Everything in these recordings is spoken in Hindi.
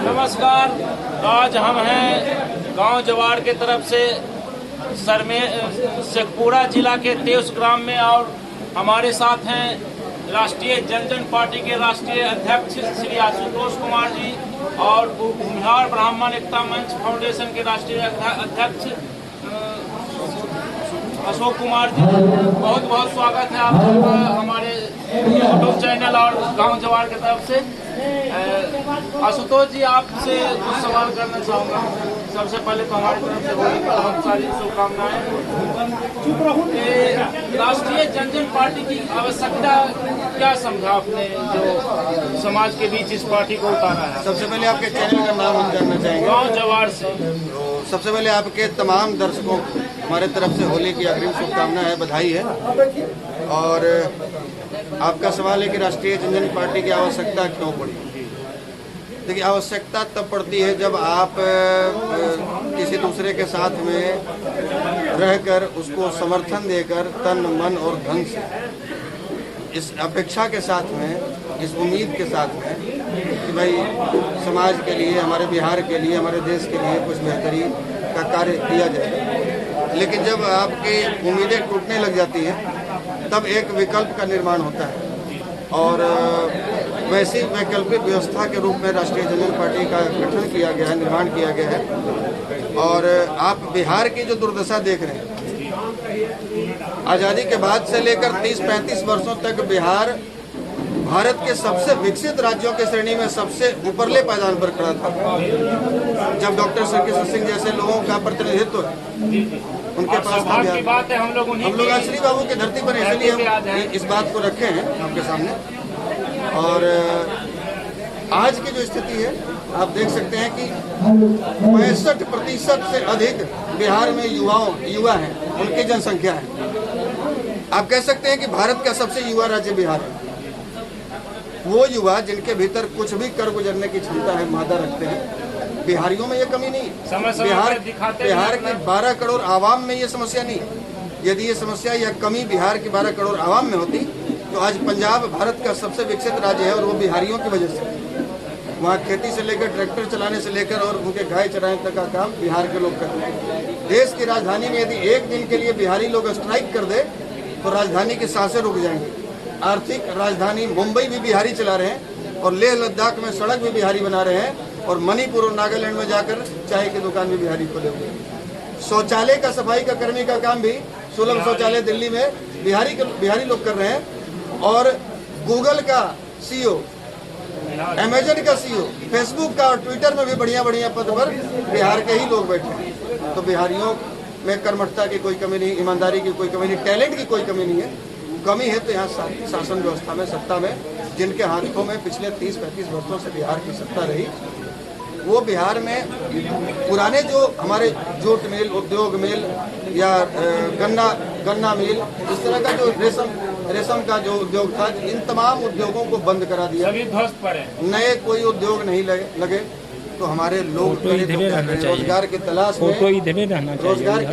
नमस्कार। आज हम हैं गांव जवाड़ के तरफ से शेखपुरा जिला के तेउस ग्राम में और हमारे साथ हैं राष्ट्रीय जनजन पार्टी के राष्ट्रीय अध्यक्ष श्री आशुतोष कुमार जी और बिहार ब्राह्मण एकता मंच फाउंडेशन के राष्ट्रीय अध्यक्ष अशोक कुमार जी। बहुत बहुत स्वागत है आप सबका हमारे यूट्यूब चैनल और गांव जवाड़ की तरफ से। आशुतोष जी, आपसे कुछ सवाल करना चाहूँगा। सबसे पहले तो हमारी तरफ से होली पर बहुत सारी शुभकामनाएं। राष्ट्रीय जनजन पार्टी की आवश्यकता क्या समझा आपने जो समाज के बीच इस पार्टी को उतारा है? सबसे पहले आपके चैनल का नाम हम जानना चाहेंगे। गांव जवाड़ से। तो सबसे पहले आपके तमाम दर्शकों को हमारे तरफ से होली की अग्रिम शुभकामना है, बधाई है। और आपका सवाल है कि राष्ट्रीय जनजन पार्टी की आवश्यकता क्यों पड़ी। देखिए, आवश्यकता तब पड़ती है जब आप किसी दूसरे के साथ में रहकर उसको समर्थन देकर तन मन और धन से, इस अपेक्षा के साथ में, इस उम्मीद के साथ में कि भाई समाज के लिए, हमारे बिहार के लिए, हमारे देश के लिए कुछ बेहतरी का कार्य किया जाए। लेकिन जब आपकी उम्मीदें टूटने लग जाती हैं तब एक विकल्प का निर्माण होता है और वैसी वैकल्पिक व्यवस्था के रूप में राष्ट्रीय जनजन पार्टी का गठन किया गया है, निर्माण किया गया है। और आप बिहार की जो दुर्दशा देख रहे हैं, आज़ादी के बाद से लेकर 30-35 वर्षों तक बिहार भारत के सबसे विकसित राज्यों के श्रेणी में सबसे ऊपरले पायदान पर खड़ा था। जब डॉक्टर सरकिशन सिंह जैसे लोगों का प्रतिनिधित्व उनके पास था बिहार। बात है, हम लोग आज श्री बाबू की धरती पर इसलिए हम इस बात को रखे हैं आपके सामने। और आज की जो स्थिति है, आप देख सकते हैं कि 65% से अधिक बिहार में युवा हैं, उनकी जनसंख्या है। आप कह सकते हैं कि भारत का सबसे युवा राज्य बिहार है। वो युवा जिनके भीतर कुछ भी कर गुजरने की क्षमता है, मादा रखते हैं। बिहारियों में ये कमी नहीं। बिहार की 12 करोड़ आवाम में ये समस्या नहीं। यदि ये समस्या या कमी बिहार की 12 करोड़ आवाम में होती तो आज पंजाब भारत का सबसे विकसित राज्य है और वो बिहारियों की वजह से। वहाँ खेती से लेकर ट्रैक्टर चलाने से लेकर और उनके गाय चराने तक का काम बिहार के लोग करते हैं। देश की राजधानी में यदि एक दिन के लिए बिहारी लोग स्ट्राइक कर दे तो राजधानी की सांसें रुक जाएंगी। आर्थिक राजधानी मुंबई भी बिहारी चला रहे हैं और लेह लद्दाख में सड़क भी बिहारी बना रहे हैं और मणिपुर और नागालैंड में जाकर चाय की दुकान भी बिहारी खोले हुए हैं। शौचालय का, सफाई का कर्मी का काम भी, सुलभ शौचालय दिल्ली में बिहारी लोग कर रहे हैं। और गूगल का CEO, अमेजन का CEO, फेसबुक का और ट्विटर में भी बढ़िया पद पर बिहार के ही लोग बैठे हैं। तो बिहारियों में कर्मठता की कोई कमी नहीं, ईमानदारी की कोई कमी नहीं, टैलेंट की कोई कमी नहीं है। कमी है तो यहाँ शासन व्यवस्था में, सत्ता में, जिनके हाथों में पिछले 30-35 वर्षों से बिहार की सत्ता रही, वो बिहार में पुराने जो हमारे जूट मिल, उद्योग मिल या गन्ना मिल, इस तरह का जो रेशम का जो उद्योग था, इन तमाम उद्योगों को बंद करा दिया। सभी ध्वस्त पड़े। नए कोई उद्योग नहीं लगे तो हमारे लोग रोजगार की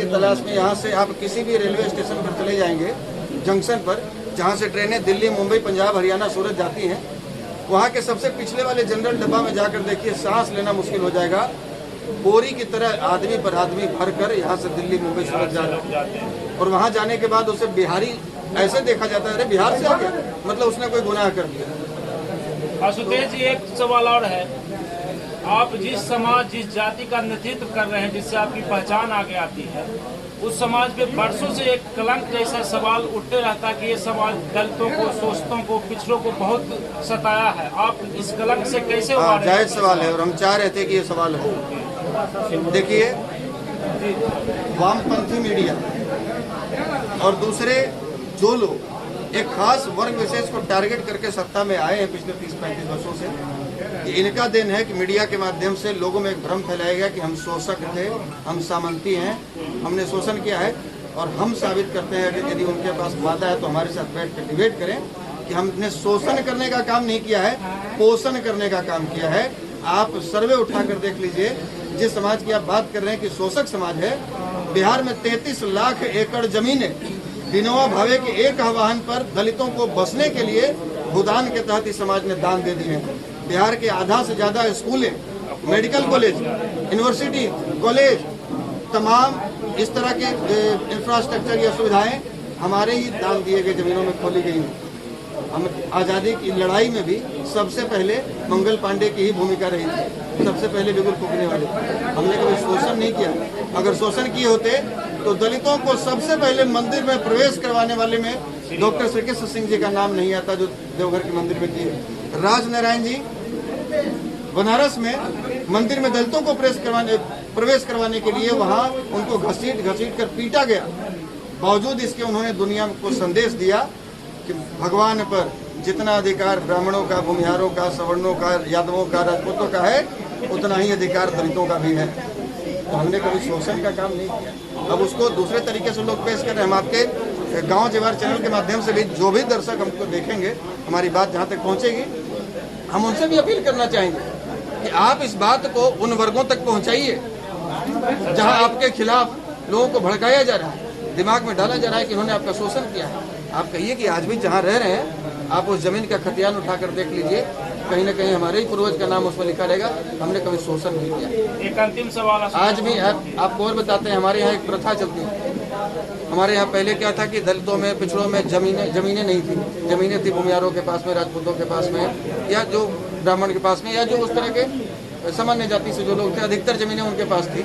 तलाश में यहाँ से आप किसी भी रेलवे स्टेशन पर चले जाएंगे, जंक्शन पर, जहाँ से ट्रेनें दिल्ली, मुंबई, पंजाब, हरियाणा, सूरत जाती हैं, वहाँ के सबसे पिछले वाले जनरल डब्बा में जाकर देखिए, सांस लेना मुश्किल हो जाएगा। बोरी की तरह आदमी पर आदमी भर कर यहाँ से दिल्ली, मुंबई, सूरत जाते हैं और वहाँ जाने के बाद उसे बिहारी ऐसे देखा जाता है, अरे बिहार से आ गया, मतलब उसने कोई गुनाह कर दिया। आशुतोष जी, एक सवाल और है। आप जिस समाज, जिस जाति का नेतृत्व कर रहे हैं, जिससे आपकी पहचान आगे आती है, उस समाज पे वर्षों से एक कलंक जैसा सवाल उठते रहता है कि ये समाज दलितों को, शोषितों को, पिछड़ों को बहुत सताया है। आप इस कलंक से कैसे उबारे? जायज सवाल है और हम चाह रहे थे कि ये सवाल हो। देखिए, वामपंथी मीडिया और दूसरे जो लोग एक खास वर्ग विशेष को टारगेट करके सत्ता में आए हैं पिछले 30-35 वर्षों से, इनका दिन है कि मीडिया के माध्यम से लोगों में एक भ्रम फैलाया गया कि हम शोषक थे, हम सामंती हैं, हमने शोषण किया है। और हम साबित करते हैं कि यदि उनके पास वादा है तो हमारे साथ बैठ कर डिबेट करें कि हमने शोषण करने का काम नहीं किया है, पोषण करने का काम किया है। आप सर्वे उठाकर देख लीजिए, जिस समाज की आप बात कर रहे हैं कि शोषक समाज है, बिहार में 33 लाख एकड़ जमीनें विनोबा भावे के एक आह्वान पर दलितों को बसने के लिए भूदान के तहत इस समाज ने दान दे दिए हैं। बिहार के आधा से ज्यादा स्कूलें मेडिकल कॉलेज, यूनिवर्सिटी, कॉलेज, तमाम इस तरह के इंफ्रास्ट्रक्चर या सुविधाएं हमारे ही दान दिए गए जमीनों में खोली गई हैं। हम आज़ादी की लड़ाई में भी सबसे पहले मंगल पांडे की ही भूमिका रही थी, सबसे पहले बिगुल फूकने वाले। हमने कभी शोषण नहीं किया। अगर शोषण किए होते तो दलितों को सबसे पहले मंदिर में प्रवेश करवाने वाले में डॉक्टर श्री कृष्ण सिंह जी का नाम नहीं आता, जो देवघर के मंदिर में किए। राजनारायण जी बनारस में मंदिर में दलितों को प्रवेश करवाने के लिए वहां उनको घसीट कर पीटा गया। बावजूद इसके उन्होंने दुनिया को संदेश दिया कि भगवान पर जितना अधिकार ब्राह्मणों का, भूमिहारों का, सवर्णों का, यादवों का, राजपूतों का है, उतना ही अधिकार दलितों का भी है। तो हमने कभी शोषण का काम नहीं किया। अब उसको दूसरे तरीके से लोग पेश कर रहे हैं। हम आपके गांव जेवर चैनल के माध्यम से भी जो भी दर्शक हमको देखेंगे, हमारी बात जहां तक पहुंचेगी, हम उनसे भी अपील करना चाहेंगे कि आप इस बात को उन वर्गों तक पहुंचाइए जहां आपके खिलाफ लोगों को भड़काया जा रहा है, दिमाग में डाला जा रहा है कि उन्होंने आपका शोषण किया है। आप कहिए कि आज भी जहाँ रह रहे हैं, आप उस जमीन का खतियान उठाकर देख लीजिए, कहीं ना कहीं हमारे ही पूर्वज का नाम उसमें लिखा रहेगा। हमने कभी शोषण नहीं किया। एक अंतिम सवाल आज भी आपको और बताते हैं, हमारे यहाँ एक प्रथा चलती है। हमारे यहाँ पहले क्या था कि दलितों में, पिछड़ों में जमीनें नहीं थी। जमीनें थी भूमिहारों के पास में, राजपूतों के पास में, या जो ब्राह्मण के पास में, या जो उस तरह के सामान्य जाति से जो लोग थे, अधिकतर जमीनें उनके पास थी।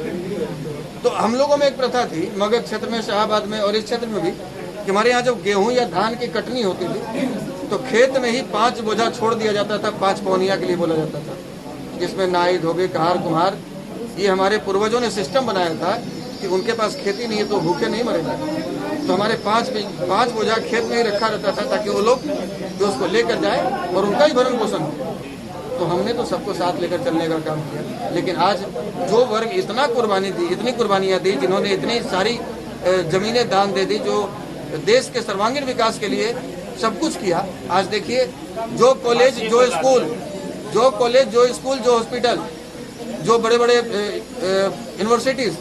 तो हम लोगों में एक प्रथा थी, मगध क्षेत्र में, शाहाबाद में और इस क्षेत्र में भी, कि हमारे यहाँ जब गेहूं या धान की कटनी होती थी तो खेत में ही 5 बोझा छोड़ दिया जाता था, 5 पौनिया के लिए बोला जाता था, जिसमें नाई, धोबी, कहार, कुम्हार, ये हमारे पूर्वजों ने सिस्टम बनाया था कि उनके पास खेती नहीं है तो भूखे नहीं मरेंगे। तो हमारे 5 बोझा खेत में ही रखा रहता था ताकि वो लोग जो उसको लेकर जाए और उनका ही भरण पोषण हो। तो हमने तो सबको साथ लेकर चलने का काम किया। लेकिन आज जो वर्ग इतना कुर्बानी दी, इतनी कुर्बानियाँ दी, जिन्होंने इतनी सारी जमीनें दान दे दी, जो देश के सर्वांगीण विकास के लिए सब कुछ किया, आज देखिए जो कॉलेज, जो स्कूल, जो हॉस्पिटल, जो बड़े बड़े यूनिवर्सिटीज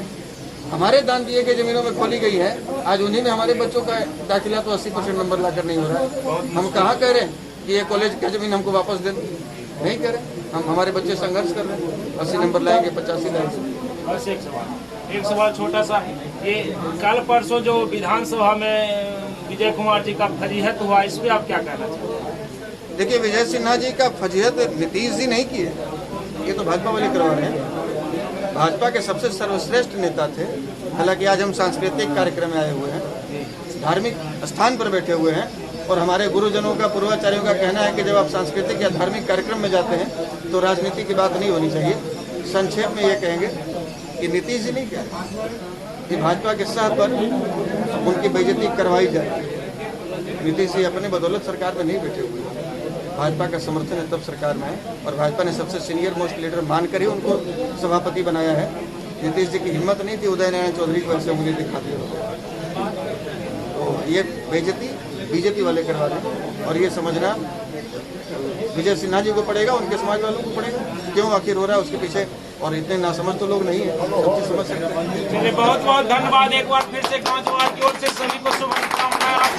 हमारे दान दिए गए जमीनों में खोली गई है, आज उन्हीं में हमारे बच्चों का दाखिला तो 80% नंबर लाकर नहीं हो रहा है। हम कहाँ कह रहे हैं कि ये कॉलेज का जमीन हमको वापस दे दो, नहीं कह रहे। हम हमारे बच्चे संघर्ष कर रहे हैं, 80 नंबर लाएंगे, 85 लाएंगे। बस एक सवाल छोटा सा, ये कल परसों जो विधानसभा में विजय कुमार जी का फजीहत हुआ, इस पे आप क्या कहना चाहते हैं? देखिए, विजय सिन्हा जी का फजीहत नीतीश जी नहीं किए, ये तो भाजपा वाले करवा रहे हैं। भाजपा के सबसे सर्वश्रेष्ठ नेता थे। हालांकि आज हम सांस्कृतिक कार्यक्रम में आए हुए हैं, धार्मिक स्थान पर बैठे हुए हैं, और हमारे गुरुजनों का, पूर्वाचार्यों का कहना है कि जब आप सांस्कृतिक या धार्मिक कार्यक्रम में जाते हैं तो राजनीति की बात नहीं होनी चाहिए। संक्षेप में ये कहेंगे कि नीतीश जी नहीं कह रहे कि भाजपा के सह पर उनकी बेइज्जती करवाई जाए। नीतीश जी अपने बदौलत सरकार में नहीं बैठे हुए, भाजपा का समर्थन है तब सरकार में है, और भाजपा ने सबसे सीनियर मोस्ट लीडर मानकर ही उनको सभापति बनाया है। नीतीश जी की हिम्मत नहीं थी उदय नारायण चौधरी को ऐसे उंगली दिखा दिया। तो ये बेइज्जती बीजेपी वाले करवा रहे हैं, और ये समझना विजय सिन्हा जी को पड़ेगा, उनके समाज वालों को पड़ेगा। क्यों आखिर हो रहा है उसके पीछे, और इतने नासमझ तो लोग नहीं है, सब चीज समझ सकते हैं। चलिए, बहुत बहुत धन्यवाद। एक बार फिर से गाँव जवार की ओर से सभी को शुभकामनाएं।